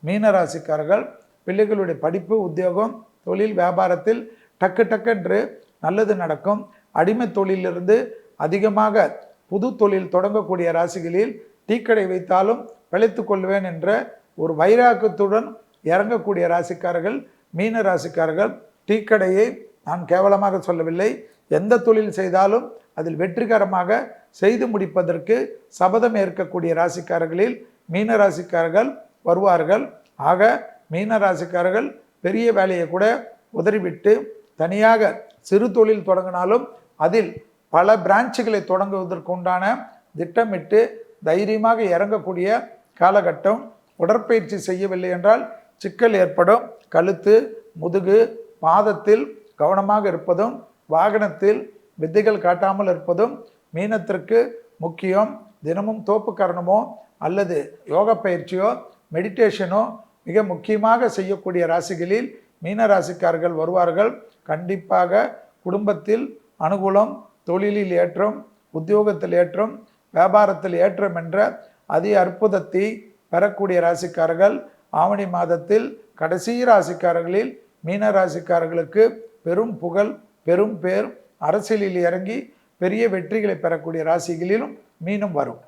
மீன ராசிக்காரர்கள் பிள்ளைகளுடைய படிப்பு, உத்தியோகம், தொழில், வியாபாரத்தில் டக்கு டக்கென்று நல்லது நடக்கும். அடிமை தொழிலிருந்து அதிகமாக புது தொழில் தொடங்கக்கூடிய ராசிகளில் டீக்கடை வைத்தாலும் பிழைத்து கொள்வேன் என்ற ஒரு வைராக்கத்துடன் இறங்கக்கூடிய ராசிக்காரர்கள் மீன ராசிக்காரர்கள். டீக்கடையை நான் கேவலமாக சொல்லவில்லை. எந்த தொழில் செய்தாலும் அதில் வெற்றிகரமாக செய்து முடிப்பதற்கு சபதம் ஏற்கக்கூடிய ராசிக்காரர்களில் மீன ராசிக்காரர்கள் வருவார்கள். ஆக மீன ராசிக்காரர்கள் பெரிய வேலையை கூட உதறிவிட்டு தனியாக சிறு தொழில் தொடங்கினாலும் அதில் பல பிரான்ச்சுகளை தொடங்குவதற்கு உண்டான திட்டமிட்டு தைரியமாக இறங்கக்கூடிய காலகட்டம். உடற்பயிற்சி செய்யவில்லை என்றால் சிக்கல் ஏற்படும். கழுத்து, முதுகு, பாதத்தில் கவனமாக இருப்பதும், வாகனத்தில் வித்தைகள் காட்டாமல் இருப்பதும் மீனத்திற்கு முக்கியம். தினமும் தோப்பு கரணமோ அல்லது யோகா பயிற்சியோ மெடிடேஷனோ மிக முக்கியமாக செய்யக்கூடிய ராசிகளில் மீன ராசிக்காரர்கள் வருவார்கள். கண்டிப்பாக குடும்பத்தில் அனுகூலம், தொழிலில் ஏற்றம், உத்தியோகத்தில் ஏற்றம், வியாபாரத்தில் ஏற்றம் என்ற அதி அற்புதத்தை பெறக்கூடிய ராசிக்காரர்கள். ஆவணி மாதத்தில் கடைசி ராசிக்காரர்களில் மீன ராசிக்காரர்களுக்கு பெரும் புகழ், பெரும் பேர், அரசியலில் இறங்கி பெரிய வெற்றிகளை பெறக்கூடிய ராசிகளிலும் மீனம் வரும்.